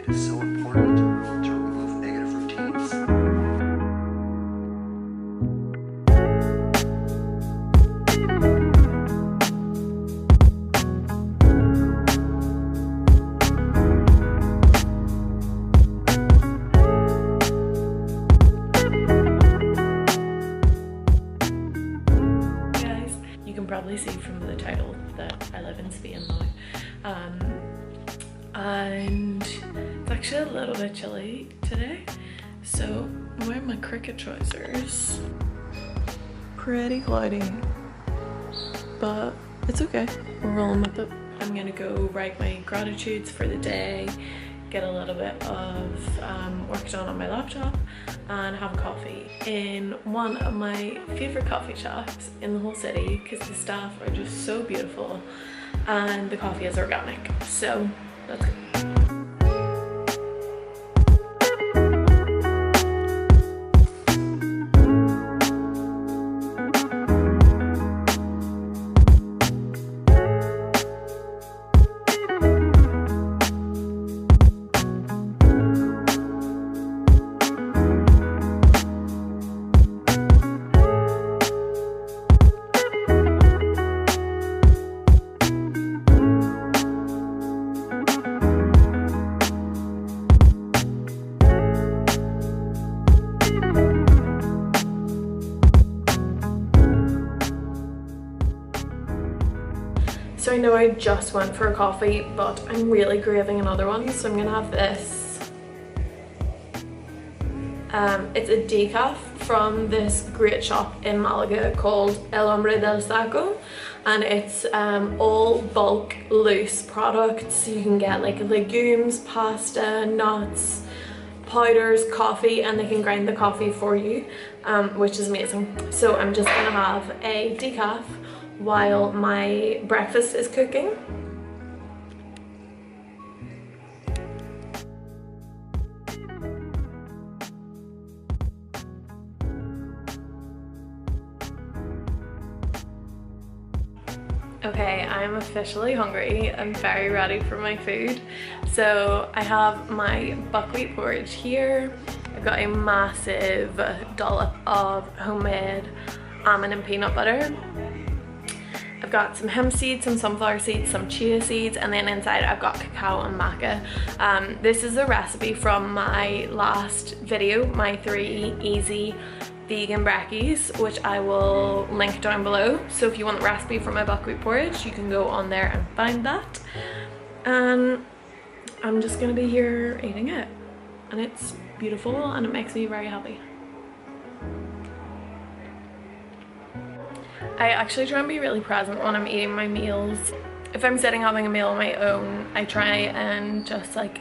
it is so important to remove negative routines. Probably see from the title that I live in Spain now, and it's actually a little bit chilly today, so I'm wearing my cricket trousers. Pretty cloudy, but it's okay, we're rolling with it. I'm gonna go write my gratitudes for the day, get a little bit of work done on my laptop, and have a coffee in one of my favorite coffee shops in the whole city because the staff are just so beautiful and the coffee is organic. So let's go. So I know I just went for a coffee, but I'm really craving another one, so I'm gonna have this. It's a decaf from this great shop in Malaga called El Hombre del Saco, and it's all bulk loose products. You can get like legumes, pasta, nuts, powders, coffee, and they can grind the coffee for you, which is amazing. So I'm just gonna have a decaf while my breakfast is cooking. Okay, I'm officially hungry. I'm very ready for my food. So I have my buckwheat porridge here. I've got a massive dollop of homemade almond and peanut butter. I've got some hemp seeds, some sunflower seeds, some chia seeds, and then inside I've got cacao and maca. This is a recipe from my last video, my 3 easy vegan brekkies, which I will link down below. So if you want the recipe for my buckwheat porridge, you can go on there and find that. And I'm just gonna be here eating it, and it's beautiful and it makes me very happy. I actually try and be really present when I'm eating my meals. If I'm sitting having a meal on my own, I try and just like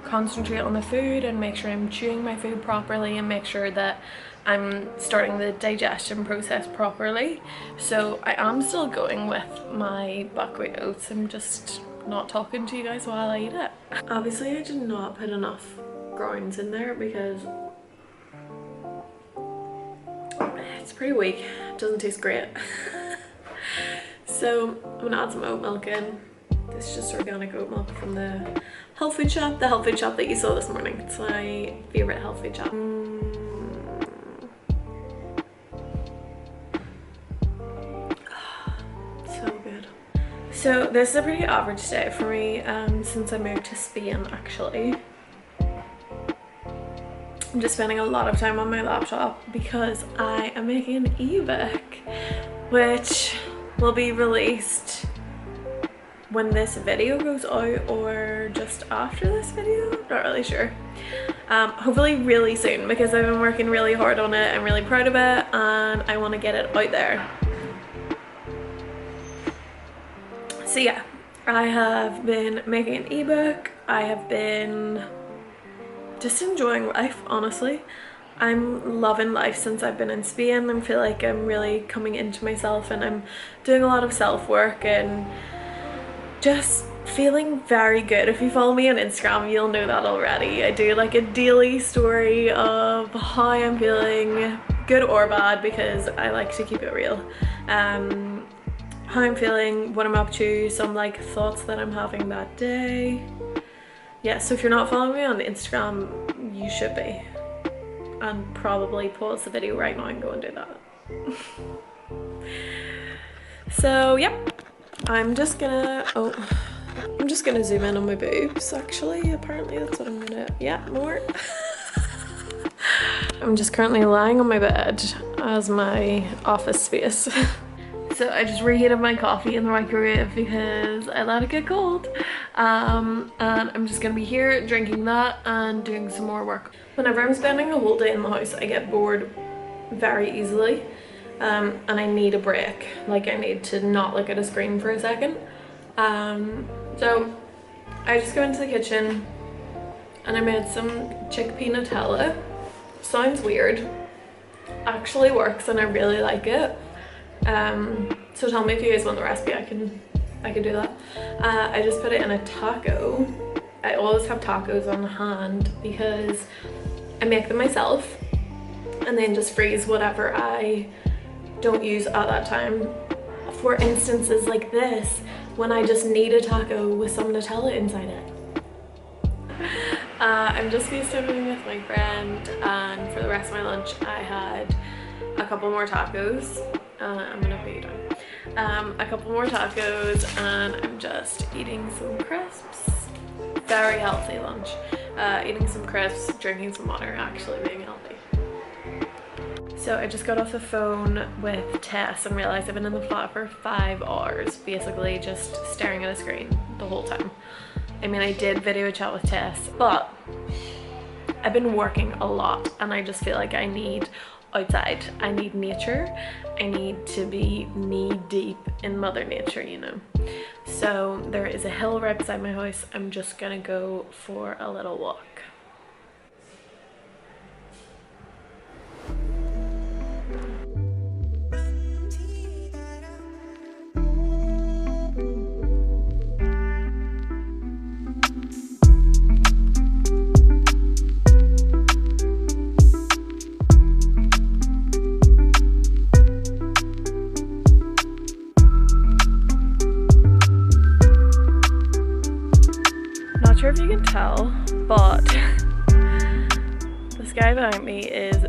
concentrate on the food and make sure I'm chewing my food properly and make sure that I'm starting the digestion process properly. So I am still going with my buckwheat oats. I'm just not talking to you guys while I eat it. Obviously I did not put enough grounds in there because it's pretty weak. It doesn't taste great. So I'm gonna add some oat milk in. This is just organic oat milk from the health food shop. The health food shop that you saw this morning. It's my favorite health food shop. So good. So this is a pretty average day for me since I moved to Spain actually. I'm just spending a lot of time on my laptop because I am making an ebook which will be released when this video goes out or just after this video, not really sure. Hopefully really soon because I've been working really hard on it. I'm really proud of it and I want to get it out there. So yeah, I have been making an ebook. I have been just enjoying life, honestly. I'm loving life since I've been in Spain. I feel like I'm really coming into myself and I'm doing a lot of self-work and just feeling very good. If you follow me on Instagram, you'll know that already. I do like a daily story of how I'm feeling, good or bad, because I like to keep it real. How I'm feeling, what I'm up to, some like thoughts that I'm having that day. Yeah, so if you're not following me on Instagram, you should be. And probably pause the video right now and go and do that. So, yep. I'm just gonna zoom in on my boobs, actually. Apparently that's what I'm gonna, yeah, more. I'm just currently lying on my bed as my office space. So I just reheated my coffee in the microwave because I let it get cold. And I'm just gonna be here drinking that and doing some more work. Whenever I'm spending a whole day in the house, I get bored very easily. And I need a break. Like, I need to not look at a screen for a second. So I just go into the kitchen and I made some chickpea Nutella. Sounds weird. Actually works and I really like it. So tell me if you guys want the recipe, I can do that. I just put it in a taco. I always have tacos on hand because I make them myself and then just freeze whatever I don't use at that time. For instances like this, when I just need a taco with some Nutella inside it. I'm just FaceTiming with my friend, and for the rest of my lunch I had a couple more tacos. I'm gonna put you down. A couple more tacos and I'm just eating some crisps. Very healthy lunch. Eating some crisps, drinking some water, actually being healthy. So I just got off the phone with Tess and realized I've been in the flat for 5 hours, basically just staring at a screen the whole time. I mean, I did video chat with Tess, but I've been working a lot and I just feel like I need outside. I need nature. I need to be knee deep in Mother Nature, you know. So there is a hill right beside my house. I'm just gonna go for a little walk. Not sure if you can tell, but the sky behind me is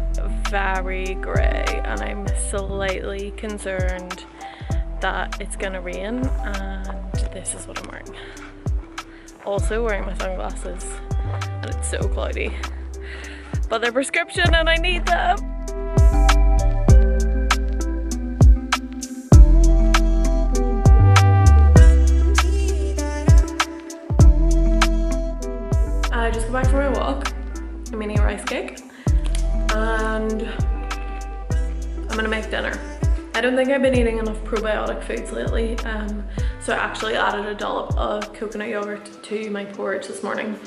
very grey and I'm slightly concerned that it's gonna rain, and this is what I'm wearing. Also wearing my sunglasses and it's so cloudy, but they're prescription and I need them. I just got back from my walk. I'm eating a rice cake and I'm gonna make dinner. I don't think I've been eating enough probiotic foods lately, so I actually added a dollop of coconut yogurt to my porridge this morning,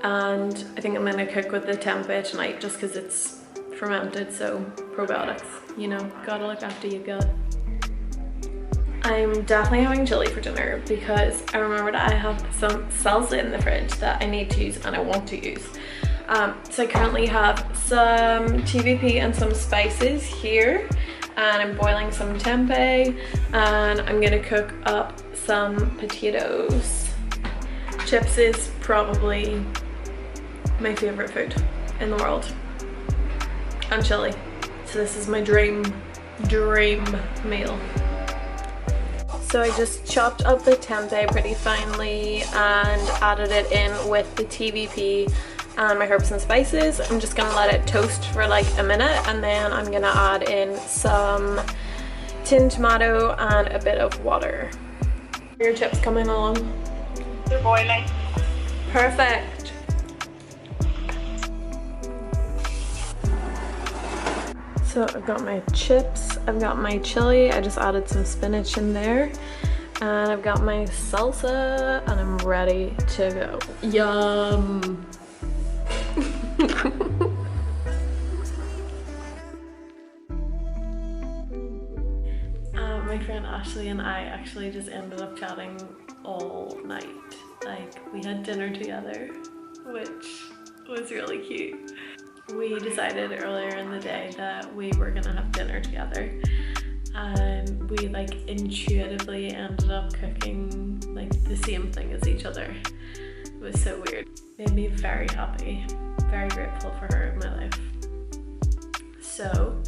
and I think I'm gonna cook with the tempeh tonight just because it's fermented, so probiotics, you know, gotta look after your gut. I'm definitely having chili for dinner because I remembered I have some salsa in the fridge that I need to use and I want to use. So I currently have some TVP and some spices here, and I'm boiling some tempeh, and I'm gonna cook up some potatoes. Chips is probably my favorite food in the world, and chili. So this is my dream meal. So I just chopped up the tempeh pretty finely and added it in with the TVP and my herbs and spices. I'm just gonna let it toast for like a minute, and then I'm gonna add in some tin tomato and a bit of water. Are your chips coming along? They're boiling. Perfect. So I've got my chips, I've got my chili, I just added some spinach in there, and I've got my salsa, and I'm ready to go. Yum! My friend Ashley and I actually just ended up chatting all night. Like, we had dinner together, which was really cute. We decided earlier in the day that we were gonna have dinner together, and we like intuitively ended up cooking like the same thing as each other. It was so weird. Made me very happy, very grateful for her in my life. So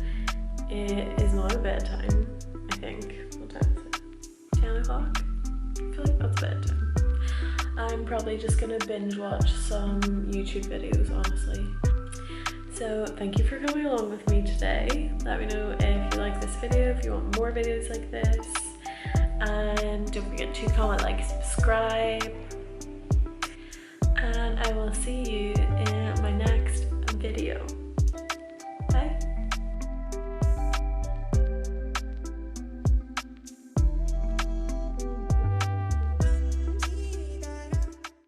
it is now bedtime, I think. What time is it? 10 o'clock? I feel like that's bedtime. I'm probably just gonna binge watch some YouTube videos, honestly. So thank you for coming along with me today. Let me know if you like this video, if you want more videos like this. And don't forget to comment, like, subscribe. And I will see you in